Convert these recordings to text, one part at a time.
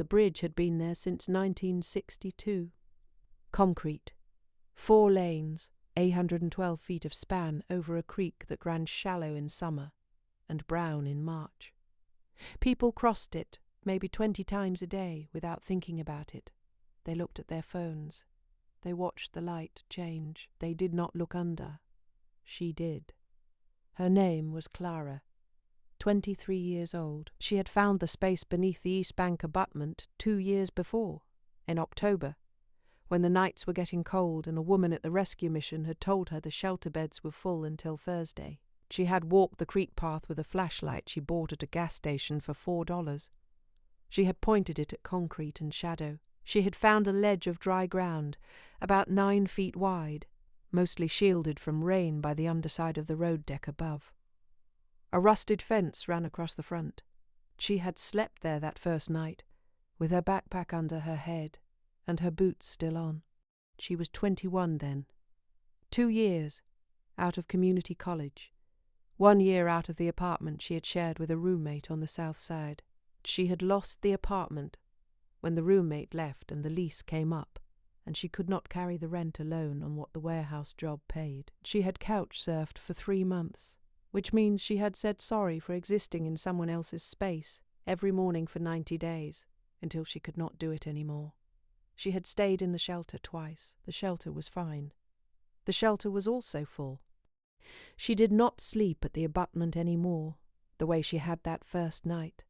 bridge had been there since 1962. Concrete. 4 lanes, 812 feet of span over a creek that ran shallow in summer and brown in March. People crossed it maybe 20 times a day without thinking about it. They looked at their phones. They watched the light change. They did not look under. She did. Her name was Clara. 23 years old. She had found the space beneath the East Bank abutment 2 years before, in October, when the nights were getting cold and a woman at the rescue mission had told her the shelter beds were full until Thursday. She had walked the creek path with a flashlight she bought at a gas station for $4. She had pointed it at concrete and shadow. She had found a ledge of dry ground, about 9 feet wide, mostly shielded from rain by the underside of the road deck above. A rusted fence ran across the front. She had slept there that first night, with her backpack under her head and her boots still on. She was 21 then. 2 years out of community college. 1 year out of the apartment she had shared with a roommate on the south side. She had lost the apartment when the roommate left and the lease came up, and she could not carry the rent alone on what the warehouse job paid. She had couch surfed for 3 months, which means she had said sorry for existing in someone else's space every morning for 90 days, until she could not do it anymore. She had stayed in the shelter twice. The shelter was fine. The shelter was also full. She did not sleep at the abutment any more, the way she had that first night.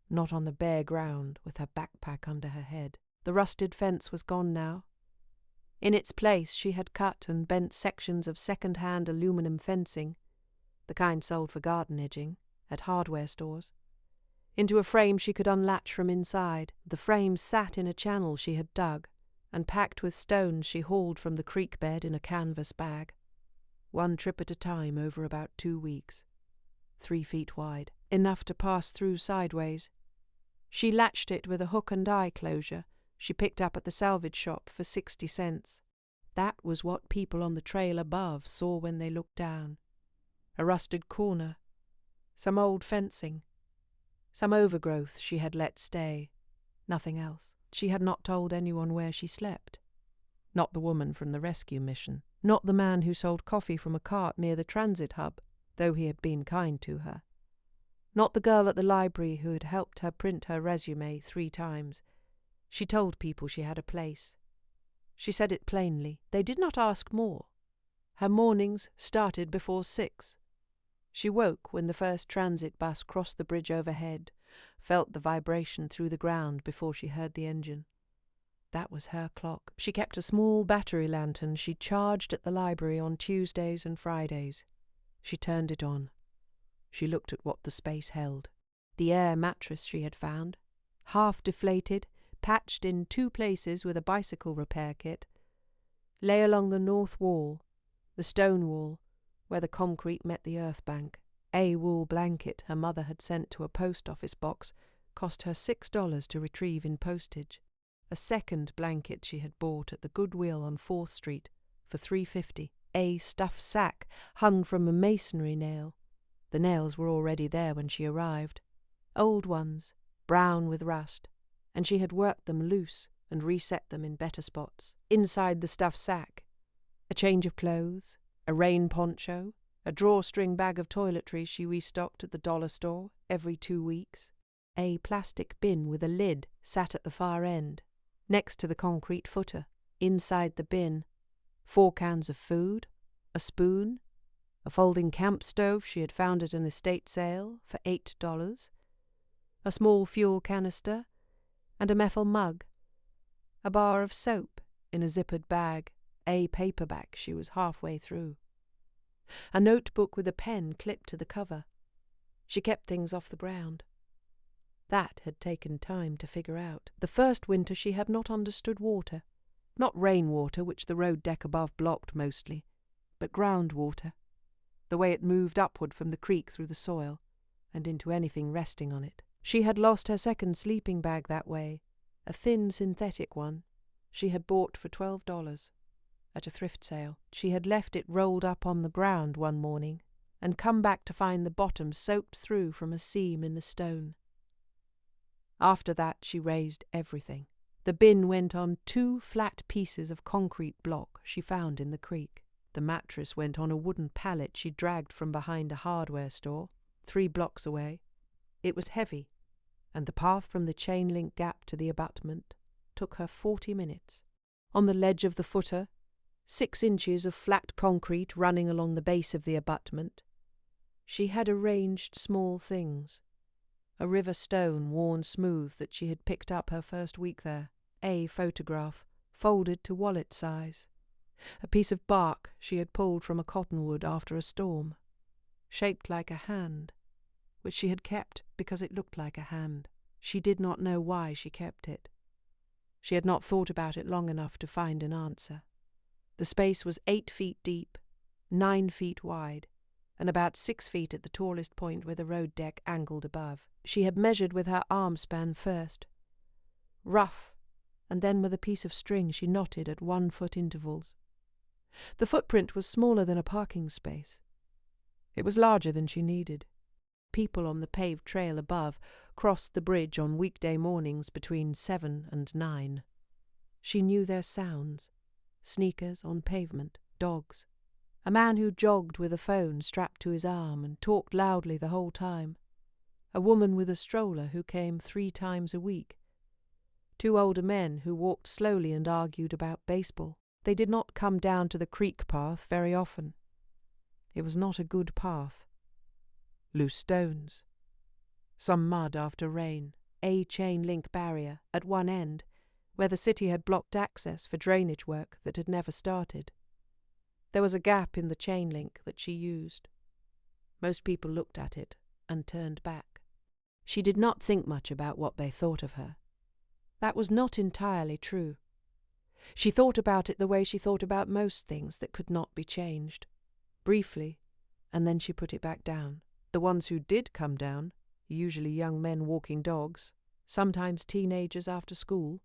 Not on the bare ground, with her backpack under her head. The rusted fence was gone now. In its place she had cut and bent sections of second-hand aluminum fencing, the kind sold for garden edging, at hardware stores, into a frame she could unlatch from inside. The frame sat in a channel she had dug, and packed with stones she hauled from the creek bed in a canvas bag. 1 trip at a time over about 2 weeks. 3 feet wide, enough to pass through sideways. She latched it with a hook and eye closure she picked up at the salvage shop for 60 cents. That was what people on the trail above saw when they looked down. A rusted corner, some old fencing, some overgrowth she had let stay, nothing else. She had not told anyone where she slept. Not the woman from the rescue mission, not the man who sold coffee from a cart near the transit hub, though he had been kind to her. Not the girl at the library who had helped her print her resume 3 times. She told people she had a place. She said it plainly. They did not ask more. Her mornings started before 6. She woke when the first transit bus crossed the bridge overhead, felt the vibration through the ground before she heard the engine. That was her clock. She kept a small battery lantern she charged at the library on Tuesdays and Fridays. She turned it on. She looked at what the space held. The air mattress she had found, half deflated, patched in 2 places with a bicycle repair kit, lay along the north wall, the stone wall, where the concrete met the earth bank. A wool blanket her mother had sent to a post office box cost her $6 to retrieve in postage. A second blanket she had bought at the Goodwill on 4th Street for $3.50. A stuffed sack hung from a masonry nail. The nails were already there when she arrived. Old ones, brown with rust, and she had worked them loose and reset them in better spots. Inside the stuffed sack, a change of clothes, a rain poncho, a drawstring bag of toiletries she restocked at the dollar store every 2 weeks. A plastic bin with a lid sat at the far end, next to the concrete footer. Inside the bin, 4 cans of food, a spoon, a folding camp stove she had found at an estate sale for $8, a small fuel canister, and a metal mug, a bar of soap in a zippered bag, a paperback she was halfway through, a notebook with a pen clipped to the cover. She kept things off the ground. That had taken time to figure out. The first winter she had not understood water. Not rainwater, which the road deck above blocked mostly, but groundwater, the way it moved upward from the creek through the soil and into anything resting on it. She had lost her second sleeping bag that way, a thin synthetic one she had bought for $12 at a thrift sale. She had left it rolled up on the ground one morning and come back to find the bottom soaked through from a seam in the stone. After that she raised everything. The bin went on 2 flat pieces of concrete block she found in the creek. The mattress went on a wooden pallet she dragged from behind a hardware store, 3 blocks away. It was heavy, and the path from the chain-link gap to the abutment took her 40 minutes. On the ledge of the footer, 6 inches of flat concrete running along the base of the abutment, she had arranged small things. A river stone worn smooth that she had picked up her first week there, a photograph, folded to wallet size, a piece of bark she had pulled from a cottonwood after a storm, shaped like a hand, which she had kept because it looked like a hand. She did not know why she kept it. She had not thought about it long enough to find an answer. The space was 8 feet deep, 9 feet wide, and about 6 feet at the tallest point where the road deck angled above. She had measured with her arm span first, rough, and then with a piece of string she knotted at 1-foot intervals. The footprint was smaller than a parking space. It was larger than she needed. People on the paved trail above crossed the bridge on weekday mornings between 7 and 9. She knew their sounds: sneakers on pavement, dogs, a man who jogged with a phone strapped to his arm and talked loudly the whole time, a woman with a stroller who came 3 times a week, 2 older men who walked slowly and argued about baseball. They did not come down to the creek path very often. It was not a good path. Loose stones, some mud after rain, a chain-link barrier at one end, where the city had blocked access for drainage work that had never started. There was a gap in the chain link that she used. Most people looked at it and turned back. She did not think much about what they thought of her. That was not entirely true. She thought about it the way she thought about most things that could not be changed. Briefly, and then she put it back down. The ones who did come down, usually young men walking dogs, sometimes teenagers after school,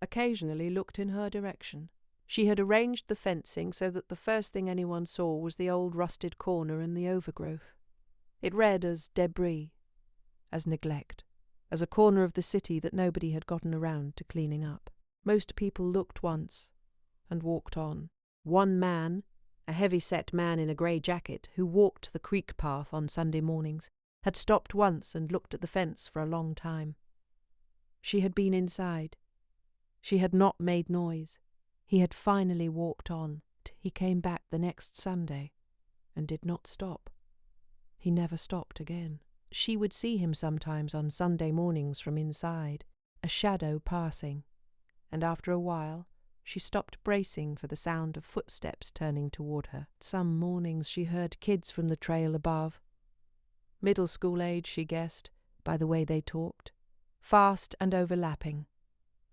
occasionally looked in her direction. She had arranged the fencing so that the first thing anyone saw was the old rusted corner and the overgrowth. It read as debris, as neglect, as a corner of the city that nobody had gotten around to cleaning up. Most people looked once and walked on. One man, a heavy-set man in a grey jacket who walked the creek path on Sunday mornings, had stopped once and looked at the fence for a long time. She had been inside. She had not made noise. He had finally walked on. He came back the next Sunday and did not stop. He never stopped again. She would see him sometimes on Sunday mornings from inside, a shadow passing, and after a while she stopped bracing for the sound of footsteps turning toward her. Some mornings she heard kids from the trail above. Middle school age, she guessed, by the way they talked. Fast and overlapping.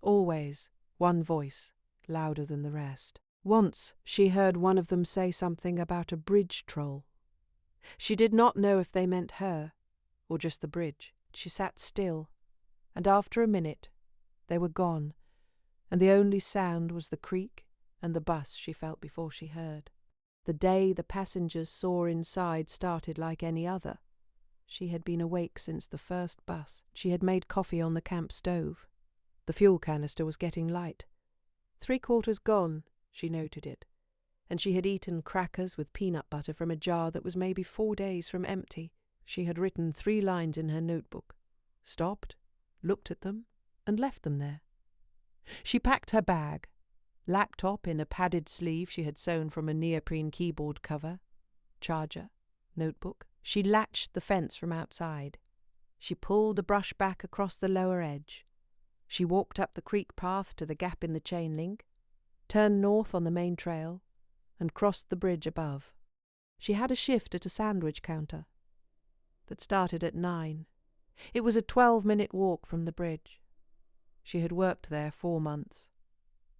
Always one voice, louder than the rest. Once she heard one of them say something about a bridge troll. She did not know if they meant her, or just the bridge. She sat still, and after a minute they were gone, and the only sound was the creak and the bus she felt before she heard. The day the passengers saw inside started like any other. She had been awake since the first bus. She had made coffee on the camp stove. The fuel canister was getting light. 3/4 gone, she noted it, and she had eaten crackers with peanut butter from a jar that was maybe 4 days from empty. She had written 3 lines in her notebook, stopped, looked at them, and left them there. She packed her bag, laptop in a padded sleeve she had sewn from a neoprene keyboard cover, charger, notebook. She latched the fence from outside. She pulled the brush back across the lower edge. She walked up the creek path to the gap in the chain link, turned north on the main trail, and crossed the bridge above. She had a shift at a sandwich counter that started at 9. It was a 12-minute walk from the bridge. She had worked there 4 months.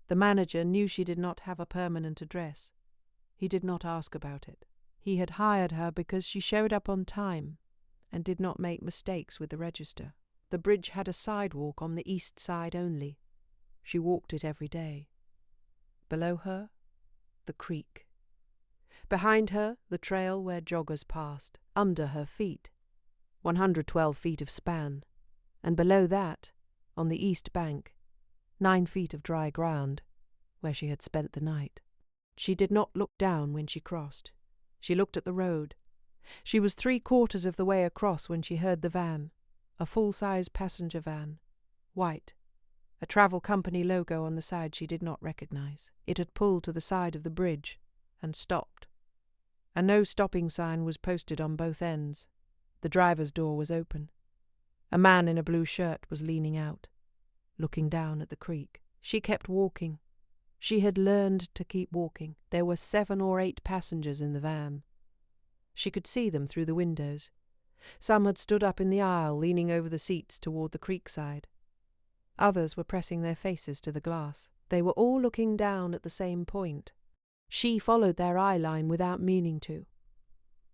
The manager knew she did not have a permanent address. He did not ask about it. He had hired her because she showed up on time and did not make mistakes with the register. The bridge had a sidewalk on the east side only. She walked it every day. Below her, the creek. Behind her, the trail where joggers passed. Under her feet, 112 feet of span, and below that, on the east bank, 9 feet of dry ground, where she had spent the night. She did not look down when she crossed. She looked at the road. She was 3/4 of the way across when she heard the van, a full-size passenger van, white, a travel company logo on the side she did not recognize. It had pulled to the side of the bridge and stopped. A no-stopping sign was posted on both ends. The driver's door was open. A man in a blue shirt was leaning out, looking down at the creek. She kept walking. She had learned to keep walking. There were 7 or 8 passengers in the van. She could see them through the windows. Some had stood up in the aisle, leaning over the seats toward the creek side. Others were pressing their faces to the glass. They were all looking down at the same point. She followed their eye line without meaning to.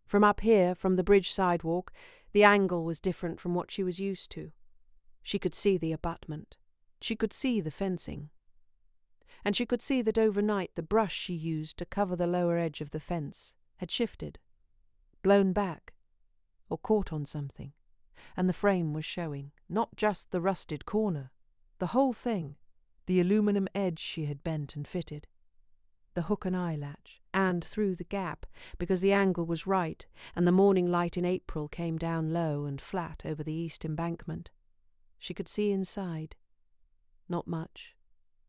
From up here, from the bridge sidewalk, the angle was different from what she was used to. She could see the abutment. She could see the fencing. And she could see that overnight the brush she used to cover the lower edge of the fence had shifted, blown back, or caught on something, and the frame was showing, not just the rusted corner, the whole thing, the aluminum edge she had bent and fitted, the hook and eye latch, and through the gap, because the angle was right, and the morning light in April came down low and flat over the east embankment. She could see inside. Not much.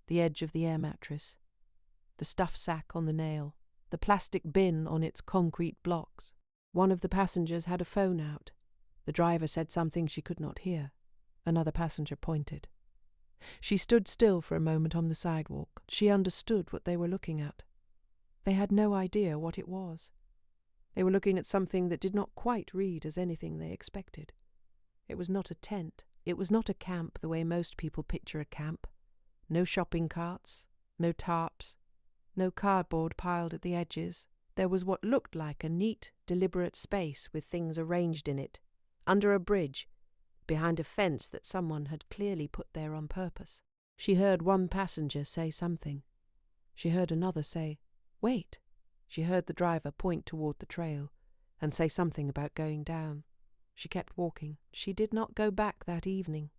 The edge of the air mattress, the stuff sack on the nail, the plastic bin on its concrete blocks. One of the passengers had a phone out. The driver said something she could not hear. Another passenger pointed. She stood still for a moment on the sidewalk. She understood what they were looking at. They had no idea what it was. They were looking at something that did not quite read as anything they expected. It was not a tent. It was not a camp the way most people picture a camp. No shopping carts, no tarps, no cardboard piled at the edges. There was what looked like a neat, deliberate space with things arranged in it, under a bridge, behind a fence that someone had clearly put there on purpose. She heard one passenger say something. She heard another say, "Wait." She heard the driver point toward the trail and say something about going down. She kept walking. She did not go back that evening.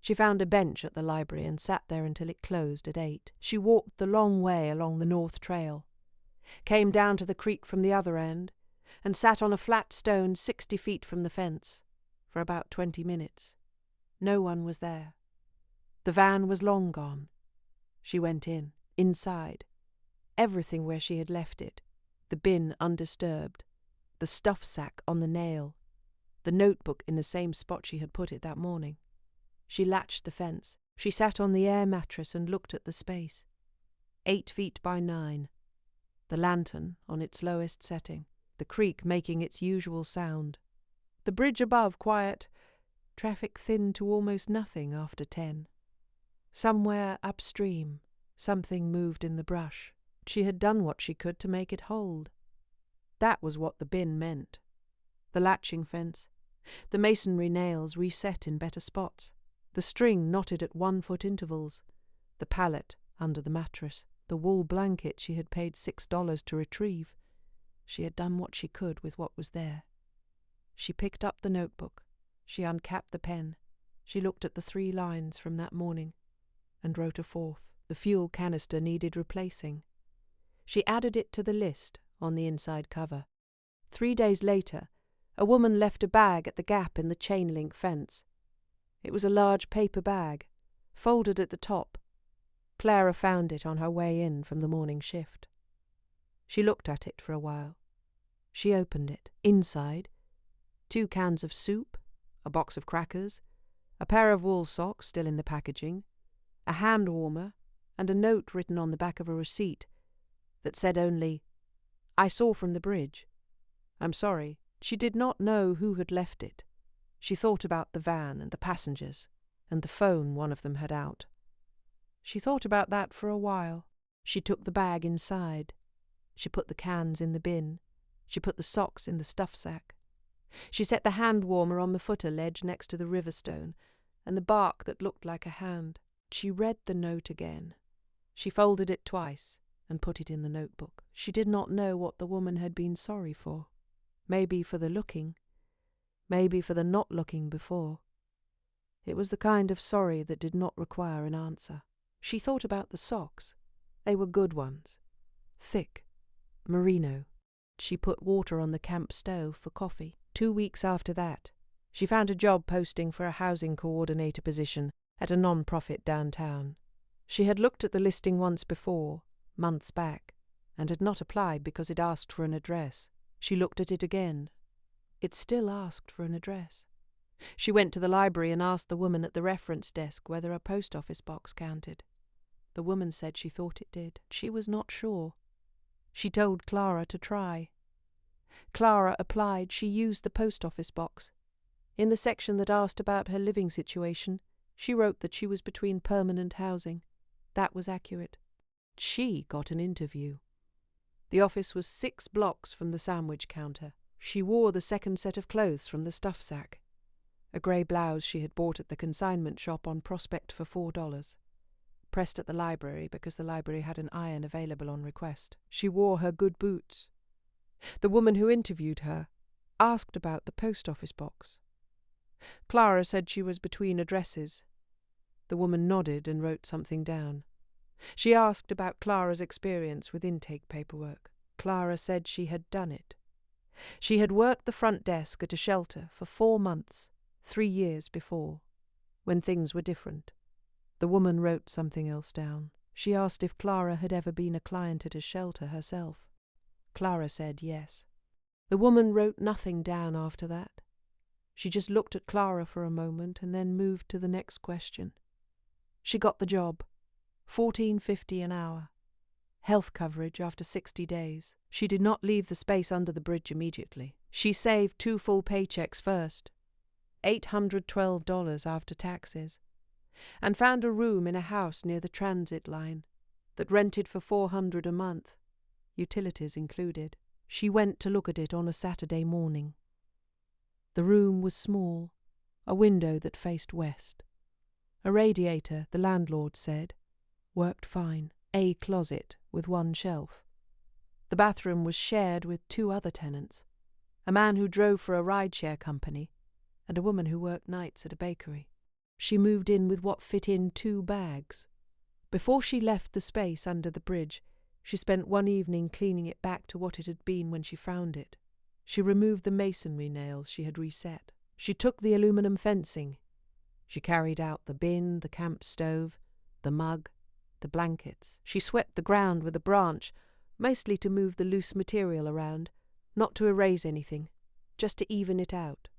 She found a bench at the library and sat there until it closed at 8. She walked the long way along the North Trail, came down to the creek from the other end, and sat on a flat stone 60 feet from the fence for about 20 minutes. No one was there. The van was long gone. She went inside. Everything where she had left it, the bin undisturbed, the stuff sack on the nail, the notebook in the same spot she had put it that morning. She latched the fence. She sat on the air mattress and looked at the space. 8 feet by 9. The lantern on its lowest setting. The creek making its usual sound. The bridge above quiet. Traffic thinned to almost nothing after 10. Somewhere upstream, something moved in the brush. She had done what she could to make it hold. That was what the bin meant. The latching fence. The masonry nails reset in better spots. The string knotted at 1-foot intervals, the pallet under the mattress, the wool blanket she had paid $6 to retrieve. She had done what she could with what was there. She picked up the notebook. She uncapped the pen. She looked at the 3 lines from that morning and wrote a 4th. The fuel canister needed replacing. She added it to the list on the inside cover. 3 days later, a woman left a bag at the gap in the chain-link fence. It was a large paper bag, folded at the top. Clara found it on her way in from the morning shift. She looked at it for a while. She opened it. Inside, 2 cans of soup, a box of crackers, a pair of wool socks still in the packaging, a hand warmer, and a note written on the back of a receipt that said only, "I saw from the bridge. I'm sorry." She did not know who had left it. She thought about the van and the passengers and the phone one of them had out. She thought about that for a while. She took the bag inside. She put the cans in the bin. She put the socks in the stuff sack. She set the hand warmer on the footer ledge next to the river stone and the bark that looked like a hand. She read the note again. She folded it twice and put it in the notebook. She did not know what the woman had been sorry for. Maybe for the looking, maybe for the not looking before. It was the kind of sorry that did not require an answer. She thought about the socks. They were good ones. Thick. Merino. She put water on the camp stove for coffee. 2 weeks after that, she found a job posting for a housing coordinator position at a non-profit downtown. She had looked at the listing once before, months back, and had not applied because it asked for an address. She looked at it again. It still asked for an address. She went to the library and asked the woman at the reference desk whether a post office box counted. The woman said she thought it did. She was not sure. She told Clara to try. Clara applied. She used the post office box. In the section that asked about her living situation, she wrote that she was between permanent housing. That was accurate. She got an interview. The office was 6 blocks from the sandwich counter. She wore the second set of clothes from the stuff sack. A grey blouse she had bought at the consignment shop on Prospect for $4. Pressed at the library because the library had an iron available on request. She wore her good boots. The woman who interviewed her asked about the post office box. Clara said she was between addresses. The woman nodded and wrote something down. She asked about Clara's experience with intake paperwork. Clara said she had done it. She had worked the front desk at a shelter for 4 months, 3 years before, when things were different. The woman wrote something else down. She asked if Clara had ever been a client at a shelter herself. Clara said yes. The woman wrote nothing down after that. She just looked at Clara for a moment and then moved to the next question. She got the job. $14.50 an hour. Health coverage after 60 days. She did not leave the space under the bridge immediately. She saved 2 full paychecks first, $812 after taxes, and found a room in a house near the transit line that rented for $400 a month, utilities included. She went to look at it on a Saturday morning. The room was small, a window that faced west. A radiator, the landlord said, worked fine. A closet with 1 shelf. The bathroom was shared with 2 other tenants, a man who drove for a rideshare company and a woman who worked nights at a bakery. She moved in with what fit in 2 bags. Before she left the space under the bridge, she spent one evening cleaning it back to what it had been when she found it. She removed the masonry nails she had reset. She took the aluminum fencing. She carried out the bin, the camp stove, the mug, the blankets. She swept the ground with a branch, mostly to move the loose material around, not to erase anything, just to even it out.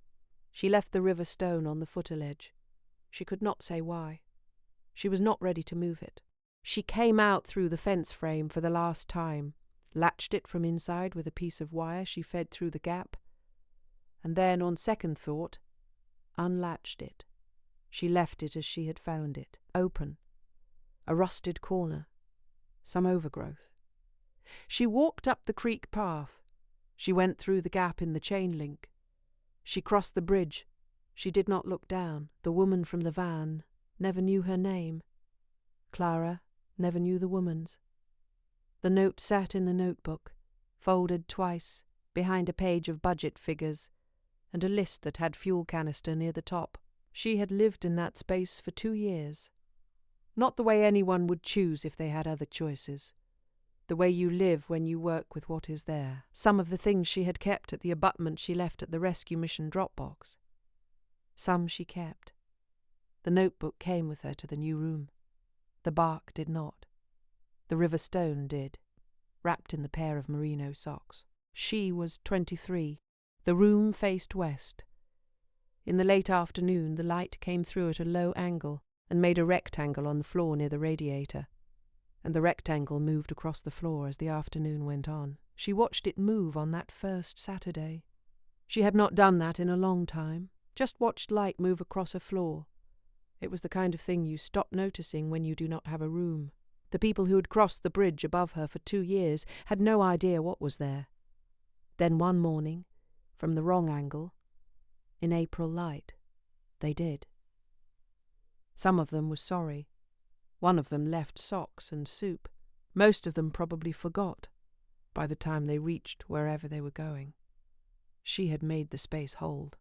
She left the river stone on the footer ledge. She could not say why. She was not ready to move it. She came out through the fence frame for the last time, latched it from inside with a piece of wire she fed through the gap, and then, on second thought, unlatched it. She left it as she had found it, open. A rusted corner, some overgrowth. She walked up the creek path. She went through the gap in the chain link. She crossed the bridge. She did not look down. The woman from the van never knew her name. Clara never knew the woman's. The note sat in the notebook, folded twice, behind a page of budget figures, and a list that had fuel canister near the top. She had lived in that space for 2 years. Not the way anyone would choose if they had other choices. The way you live when you work with what is there. Some of the things she had kept at the abutment she left at the rescue mission drop box. Some she kept. The notebook came with her to the new room. The bark did not. The river stone did, wrapped in the pair of merino socks. She was 23. The room faced west. In the late afternoon, the light came through at a low angle and made a rectangle on the floor near the radiator, and the rectangle moved across the floor as the afternoon went on. She watched it move on that first Saturday. She had not done that in a long time, just watched light move across a floor. It was the kind of thing you stop noticing when you do not have a room. The people who had crossed the bridge above her for 2 years had no idea what was there. Then one morning, from the wrong angle, in April light, they did. Some of them were sorry. One of them left socks and soup. Most of them probably forgot by the time they reached wherever they were going. She had made the space hold.